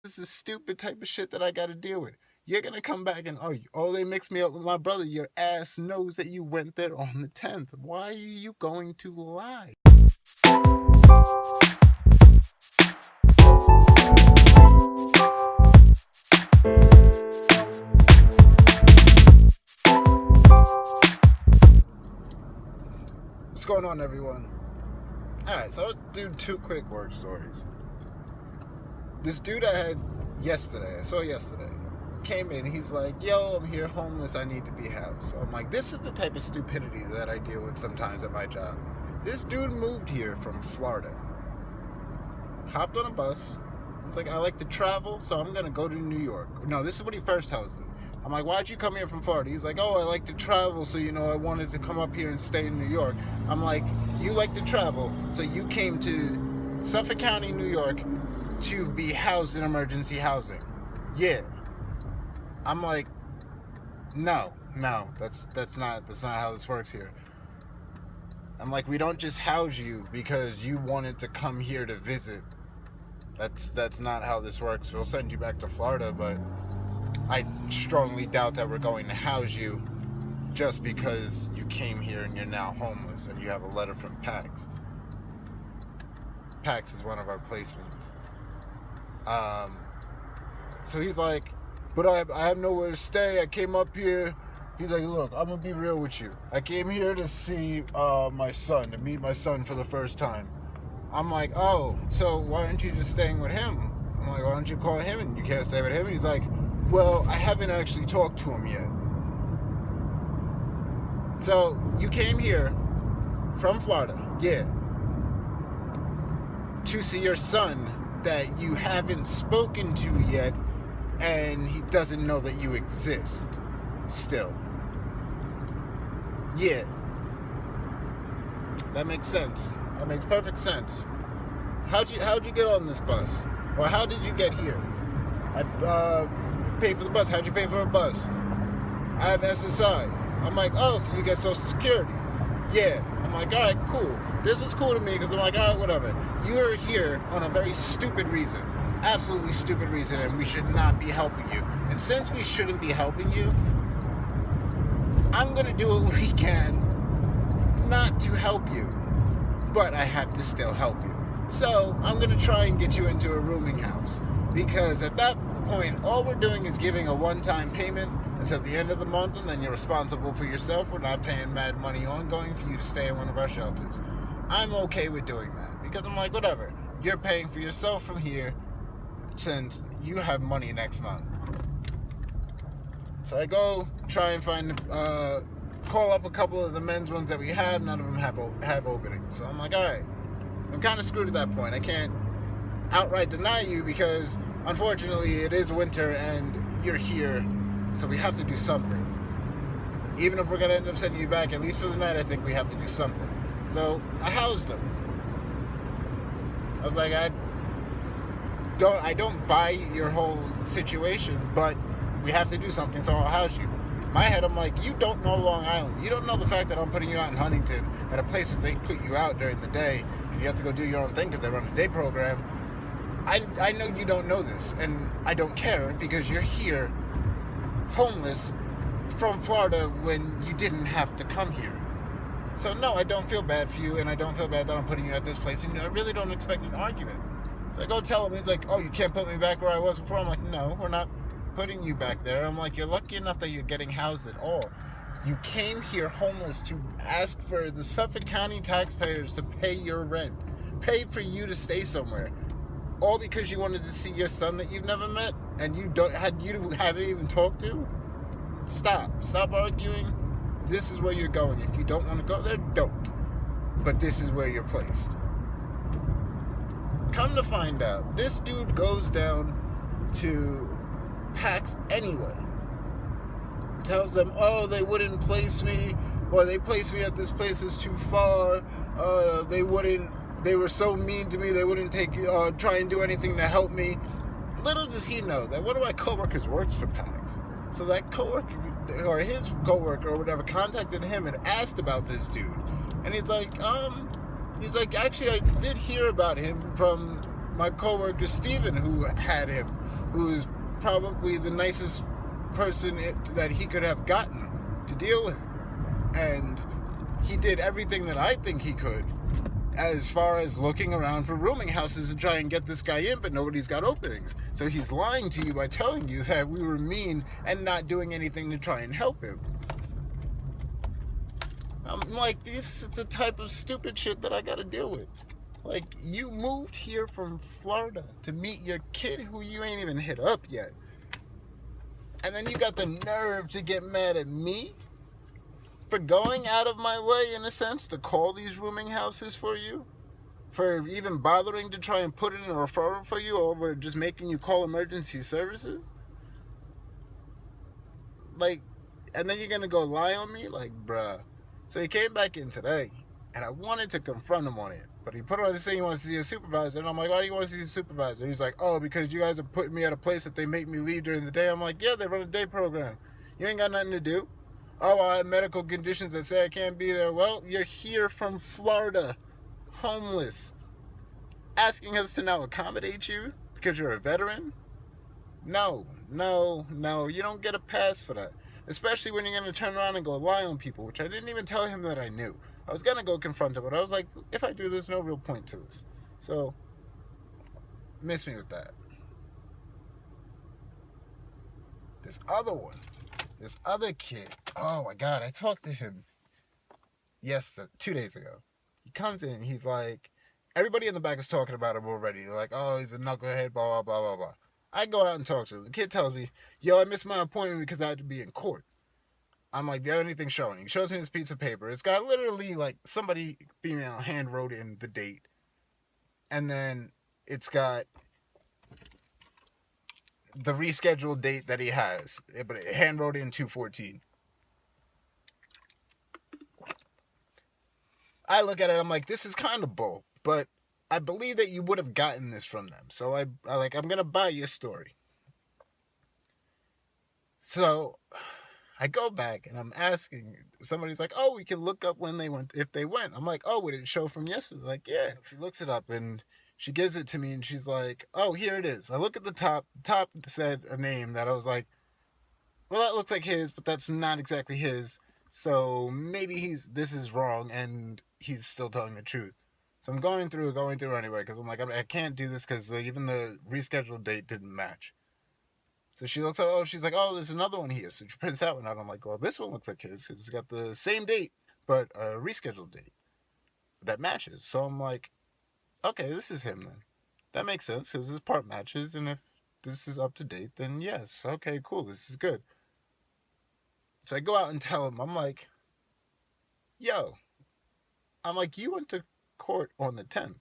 is the stupid type of shit that I gotta deal with. You're gonna come back and argue. Oh, they mixed me up with my brother. Your ass knows that you went there on the 10th. Why are you going to lie? What's going on, everyone? Alright, so I'll do two quick work stories. This dude I saw yesterday, came in, he's like, yo, I'm here homeless, I need to be housed. So I'm like, this is the type of stupidity that I deal with sometimes at my job. This dude moved here from Florida, hopped on a bus. He's like, I like to travel, so I'm gonna go to New York. No, this is what he first tells me. I'm like, why'd you come here from Florida? He's like, oh, I like to travel, so I wanted to come up here and stay in New York. I'm like, you like to travel, so you came to Suffolk County, New York, to be housed in emergency housing. Yeah. I'm like, no, that's not how this works here. I'm like, we don't just house you because you wanted to come here to visit. That's not how this works. We'll send you back to Florida, but I strongly doubt that we're going to house you just because you came here and you're now homeless and you have a letter from PAX. PAX is one of our placements. So he's like, but I have nowhere to stay. I came up here. He's like, look, I'm going to be real with you. I came here to see my son, to meet my son for the first time. I'm like, oh, so why aren't you just staying with him? I'm like, why don't you call him and you can't stay with him? And he's like, well, I haven't actually talked to him yet. So you came here from Florida, yeah, to see your son that you haven't spoken to yet, and he doesn't know that you exist still. Yeah. That makes sense. That makes perfect sense. How'd you get on this bus? Or how did you get here? I paid for the bus. How'd you pay for a bus? I have SSI. I'm like, oh, so you get Social Security. Yeah. I'm like, all right, cool. This was cool to me because I'm like, all right, whatever. You're here on a very stupid reason. Absolutely stupid reason, and we should not be helping you. And since we shouldn't be helping you, I'm going to do what we can not to help you. But I have to still help you. So I'm going to try and get you into a rooming house. Because at that point, all we're doing is giving a one-time payment until the end of the month, and then you're responsible for yourself. We're not paying mad money ongoing for you to stay in one of our shelters. I'm okay with doing that. Because I'm like, whatever. You're paying for yourself from here since you have money next month. So I go try and call up a couple of the men's ones that we have. None of them have openings. So I'm like, all right, I'm kind of screwed at that point. I can't outright deny you because unfortunately it is winter and you're here, so we have to do something. Even if we're going to end up sending you back, at least for the night, I think we have to do something. So I housed him. I was like, I don't buy your whole situation, but we have to do something, so I'll house you. In my head, I'm like, you don't know Long Island. You don't know the fact that I'm putting you out in Huntington at a place that they put you out during the day, and you have to go do your own thing because they run a day program. I know you don't know this, and I don't care because you're here homeless from Florida when you didn't have to come here. So no, I don't feel bad for you, and I don't feel bad that I'm putting you at this place, and I really don't expect an argument. So I go tell him, he's like, oh, you can't put me back where I was before? I'm like, no, we're not putting you back there. I'm like, you're lucky enough that you're getting housed at all. You came here homeless to ask for the Suffolk County taxpayers to pay your rent, pay for you to stay somewhere, all because you wanted to see your son that you've never met and you haven't even talked to. Stop arguing. This is where you're going. If you don't want to go there, don't. But this is where you're placed. Come to find out, this dude goes down to PAX anyway. Tells them, oh, they wouldn't place me, or they placed me at this place is too far. They were so mean to me, they wouldn't try and do anything to help me. Little does he know that one of my coworkers works for PAX. So that coworker, or his coworker or whatever, contacted him and asked about this dude. And he's like, actually, I did hear about him from my coworker Steven, who had him. who is probably the nicest person that he could have gotten to deal with. And he did everything that I think he could as far as looking around for rooming houses to try and get this guy in, but nobody's got openings. So he's lying to you by telling you that we were mean and not doing anything to try and help him. I'm like, this is the type of stupid shit that I gotta deal with. Like, you moved here from Florida to meet your kid who you ain't even hit up yet. And then you got the nerve to get mad at me for going out of my way, in a sense, to call these rooming houses for you? For even bothering to try and put in a referral for you over just making you call emergency services? Like, and then you're gonna go lie on me? Like, bruh. So he came back in today, and I wanted to confront him on it. But he put on the saying he wants to see a supervisor, and I'm like, why do you want to see a supervisor? He's like, oh, because you guys are putting me at a place that they make me leave during the day. I'm like, yeah, they run a day program. You ain't got nothing to do. Oh, I have medical conditions that say I can't be there. Well, you're here from Florida, homeless, asking us to now accommodate you because you're a veteran? No, you don't get a pass for that. Especially when you're going to turn around and go lie on people, which I didn't even tell him that I knew. I was going to go confront him, but I was like, if I do, there's no real point to this. So, miss me with that. This other one, this other kid, oh my God, I talked to him 2 days ago. He comes in, he's like, everybody in the back is talking about him already. They're like, oh, he's a knucklehead, blah, blah, blah, blah, blah. I go out and talk to him. The kid tells me, yo, I missed my appointment because I had to be in court. I'm like, do you have anything showing? He shows me this piece of paper. It's got literally like somebody, female, hand wrote in the date. And then it's got the rescheduled date that he has. But it hand wrote in 2/14. I look at it, I'm like, this is kind of bull. But I believe that you would have gotten this from them. So I'm going to buy your story. So I go back and I'm asking, somebody's like, oh, we can look up when they went, if they went. I'm like, oh, would it show from yesterday? Like, yeah. She looks it up and she gives it to me and she's like, oh, here it is. I look at the top said a name that I was like, well, that looks like his, but that's not exactly his. So maybe this is wrong and he's still telling the truth. So I'm going through anyway, because I'm like, I can't do this because even the rescheduled date didn't match. So she looks up, she's like, oh, there's another one here. So she prints that one out. I'm like, well, this one looks like his because it's got the same date, but a rescheduled date that matches. So I'm like, okay, this is him then. That makes sense because this part matches. And if this is up to date, then yes. Okay, cool. This is good. So I go out and tell him, I'm like, yo, you went to court on the 10th.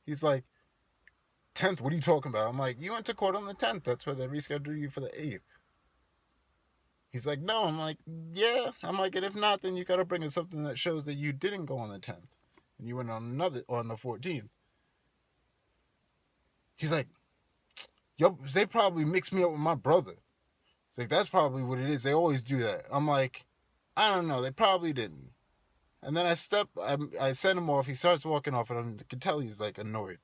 He's like, 10th? What are you talking about? I'm like, you went to court on the 10th. That's where they rescheduled you for the 8th. He's like, no. I'm like, yeah. I'm like, and if not, then you got to bring in something that shows that you didn't go on the 10th. And you went on the 14th. He's like, yo, they probably mixed me up with my brother. It's like, that's probably what it is. They always do that. I'm like, I don't know. They probably didn't. And then I send him off. He starts walking off, and I can tell he's like annoyed.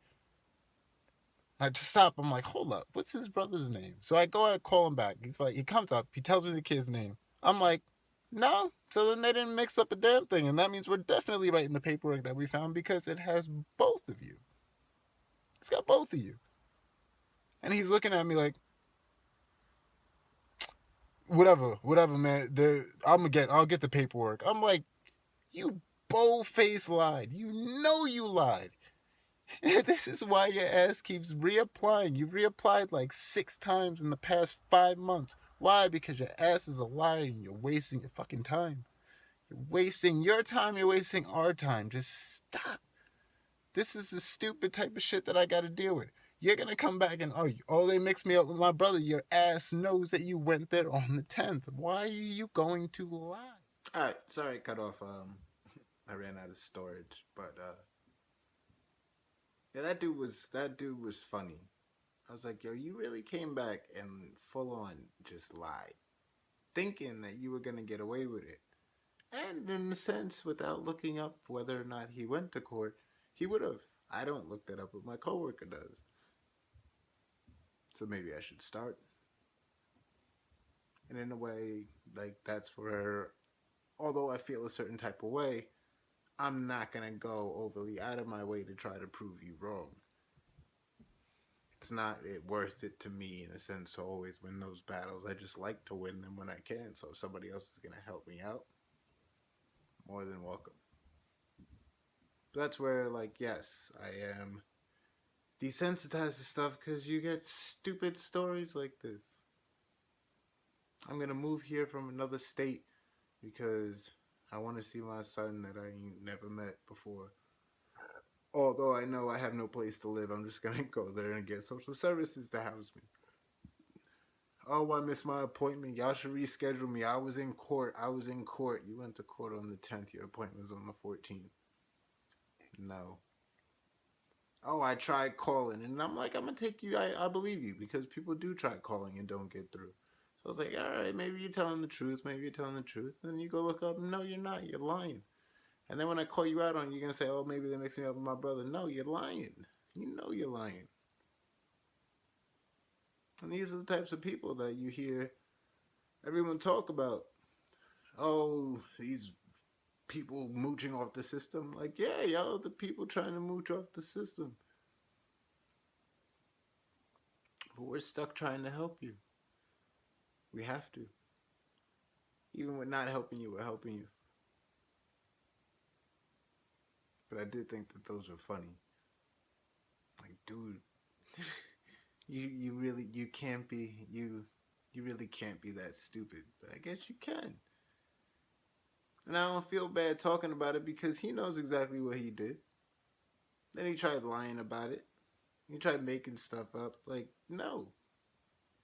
I just stop. I'm like, hold up. What's his brother's name? So I go and call him back. He's like, he comes up. He tells me the kid's name. I'm like, no. So then they didn't mix up a damn thing. And that means we're definitely right in the paperwork that we found because it has both of you. It's got both of you. And he's looking at me like, whatever, man. I'll get the paperwork. I'm like, you bold-faced lied. You know you lied. This is why your ass keeps reapplying. You've reapplied like 6 times in the past 5 months. Why? Because your ass is a liar and you're wasting your fucking time. You're wasting your time. You're wasting our time. Just stop. This is the stupid type of shit that I gotta deal with. You're gonna come back and argue. Oh, they mixed me up with my brother. Your ass knows that you went there on the 10th. Why are you going to lie? Alright, sorry, cut off. I ran out of storage, but yeah, that dude was funny. I was like, yo, you really came back and full on just lied, thinking that you were gonna get away with it. And in a sense, without looking up whether or not he went to court, he would have. I don't look that up, but my coworker does. So maybe I should start. And in a way, like, that's where, although I feel a certain type of way, I'm not going to go overly out of my way to try to prove you wrong. It's not worth it to me, in a sense, to always win those battles. I just like to win them when I can. So if somebody else is going to help me out, more than welcome. But that's where, like, yes, I am desensitized to stuff because you get stupid stories like this. I'm going to move here from another state because I want to see my son that I never met before. Although I know I have no place to live, I'm just going to go there and get social services to house me. Oh, I missed my appointment. Y'all should reschedule me. I was in court. You went to court on the 10th. Your appointment was on the 14th. No. Oh, I tried calling. And I'm like, I'm going to take you. I believe you because people do try calling and don't get through. So I was like, all right, maybe you're telling the truth. Maybe you're telling the truth. Then you go look up. No, you're not. You're lying. And then when I call you out on it, you're going to say, oh, maybe they're mixing me up with my brother. No, you're lying. You know you're lying. And these are the types of people that you hear everyone talk about. Oh, these people mooching off the system. Like, yeah, y'all are the people trying to mooch off the system. But we're stuck trying to help you. We have to. Even with not helping you, we're helping you. But I did think that those were funny. Like, dude, you really can't be that stupid. But I guess you can. And I don't feel bad talking about it because he knows exactly what he did. Then he tried lying about it. He tried making stuff up. Like, no.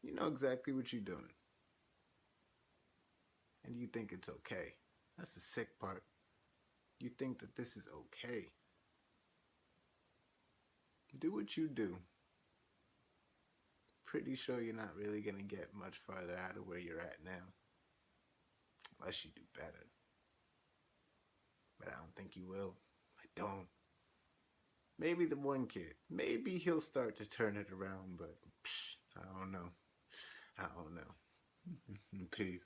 You know exactly what you're doing. And you think it's okay. That's the sick part. You think that this is okay. Do what you do. Pretty sure you're not really going to get much farther out of where you're at now. Unless you do better. But I don't think you will. I don't. Maybe the one kid. Maybe he'll start to turn it around, but I don't know. Peace.